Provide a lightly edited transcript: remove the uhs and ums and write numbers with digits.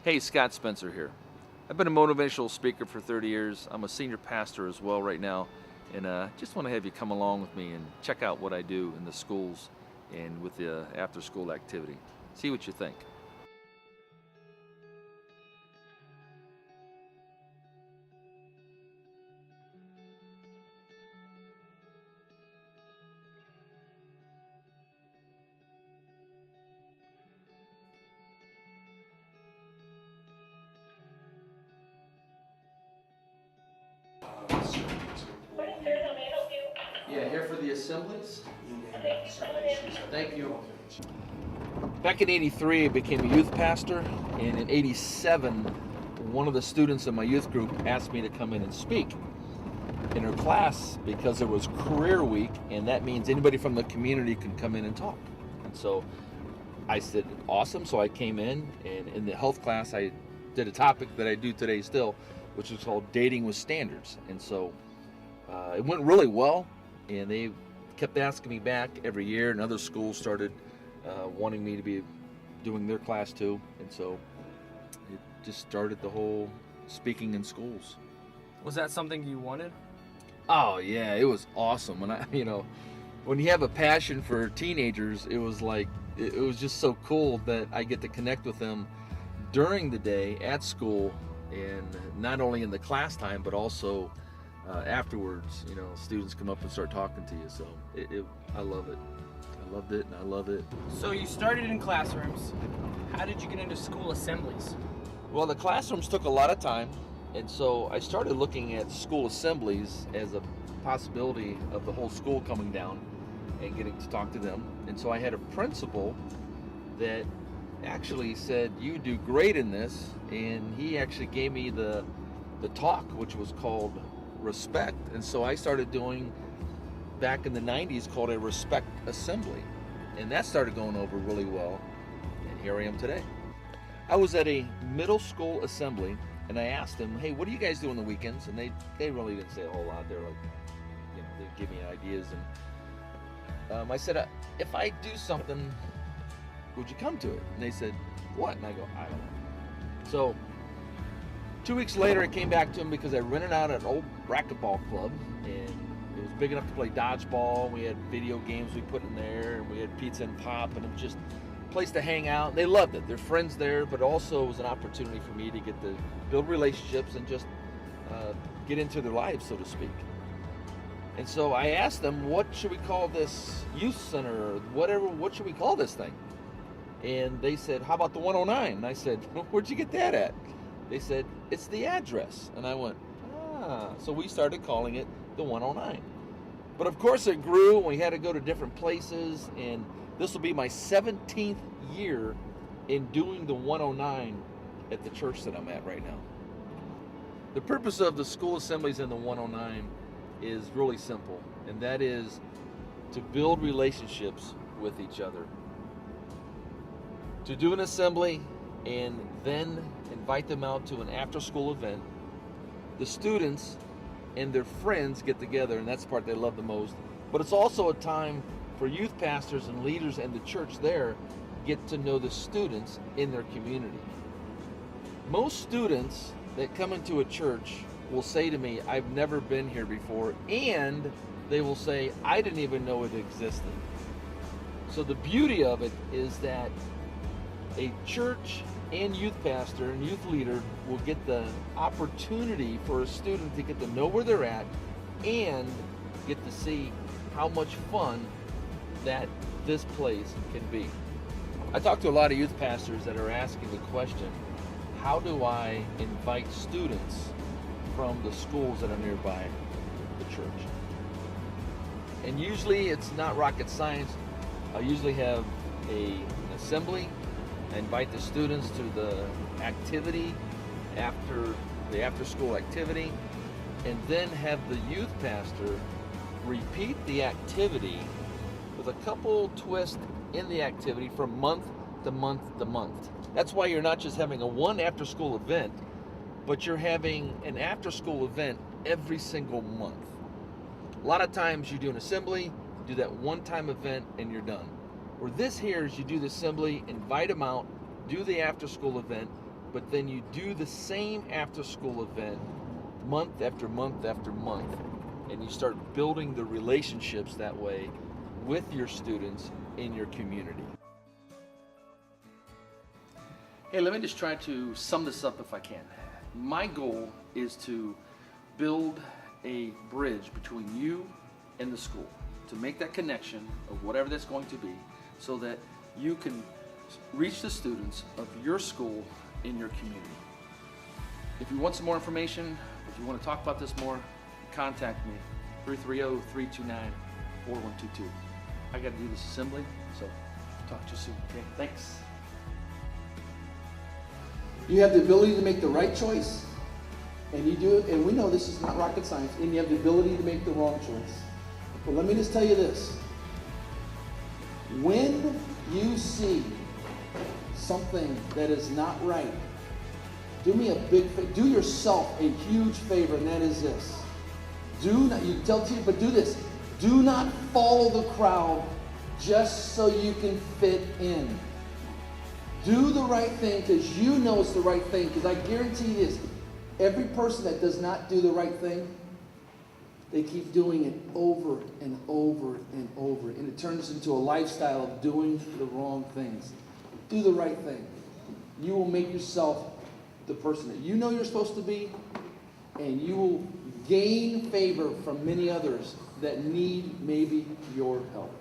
Hey, Scott Spencer here. I've been a motivational speaker for 30 years. I'm a senior pastor as well right now, and just want to have you come along with me and check out what I do in the schools and with the after-school activity. See what you think. Yeah, here for the assemblies. Thank you. Back in '83, I became a youth pastor, and in '87, one of the students in my youth group asked me to come in and speak in her class because it was career week, and that means anybody from the community can come in and talk. And so I said, awesome. So I came in, and in the health class, I did a topic that I do today still, which is called dating with standards. And so it went really well, and they kept asking me back every year, and other schools started wanting me to be doing their class too. And so it just started the whole speaking in schools. Was that something you wanted? Oh yeah, it was awesome. When you have a passion for teenagers, it was like, it was just so cool that I get to connect with them during the day at school, and not only in the class time, but also afterwards. Students come up and start talking to you. So I love it. I loved it, and I love it. So you started in classrooms. How did you get into school assemblies? Well, the classrooms took a lot of time, and so I started looking at school assemblies as a possibility of the whole school coming down and getting to talk to them. And so I had a principal that actually said, you do great in this, and he actually gave me the talk, which was called Respect. And so I started doing, back in the 90s, called a Respect Assembly, and that started going over really well, and here I am today. I was at a middle school assembly, and I asked them, hey, what do you guys do on the weekends? And they really didn't say a whole lot. They're like, they'd give me ideas, and I said, if I do something, would you come to it? And they said, what? And I go, I don't know. So 2 weeks later, I came back to them because I rented out an old racquetball club, and it was big enough to play dodgeball. We had video games we put in there, and we had pizza and pop, and it was just a place to hang out. And they loved it. Their friends there, but also it was an opportunity for me to get to build relationships and just get into their lives, so to speak. And so I asked them, what should we call this youth center, or whatever, what should we call this thing? And they said, how about the 109? And I said, where'd you get that at? They said, it's the address. And I went, so we started calling it the 109. But of course it grew, and we had to go to different places, and this will be my 17th year in doing the 109 at the church that I'm at right now. The purpose of the school assemblies in the 109 is really simple, and that is to build relationships with each other. To do an assembly and then invite them out to an after-school event. The students and their friends get together, and that's the part they love the most. But it's also a time for youth pastors and leaders and the church there get to know the students in their community. Most students that come into a church will say to me, I've never been here before, and they will say, I didn't even know it existed. So the beauty of it is that a church and youth pastor and youth leader will get the opportunity for a student to get to know where they're at and get to see how much fun that this place can be. I talk to a lot of youth pastors that are asking the question, how do I invite students from the schools that are nearby the church? And usually it's not rocket science. I usually have an assembly. I invite the students to the activity after the after-school activity, and then have the youth pastor repeat the activity with a couple twists in the activity from month to month to month. That's why you're not just having a one after-school event, but you're having an after-school event every single month. A lot of times you do an assembly, do that one-time event, and you're done. Where this here is you do the assembly, invite them out, do the after-school event, but then you do the same after-school event month after month after month, and you start building the relationships that way with your students in your community. Hey, let me just try to sum this up if I can. My goal is to build a bridge between you and the school, to make that connection of whatever that's going to be, so that you can reach the students of your school in your community. If you want some more information, if you want to talk about this more, contact me, 330-329-4122. I got to do this assembly, so talk to you soon. Okay, thanks. You have the ability to make the right choice, and you do it, and we know this is not rocket science, and you have the ability to make the wrong choice. But let me just tell you this. When you see something that is not right, do me a big favor, do yourself a huge favor, and that is this. Do not, you tell to you, but do this. Do not follow the crowd just so you can fit in. Do the right thing because you know it's the right thing. Because I guarantee you this, every person that does not do the right thing, they keep doing it over and over and over. And it turns into a lifestyle of doing the wrong things. Do the right thing. You will make yourself the person that you know you're supposed to be, and you will gain favor from many others that need maybe your help.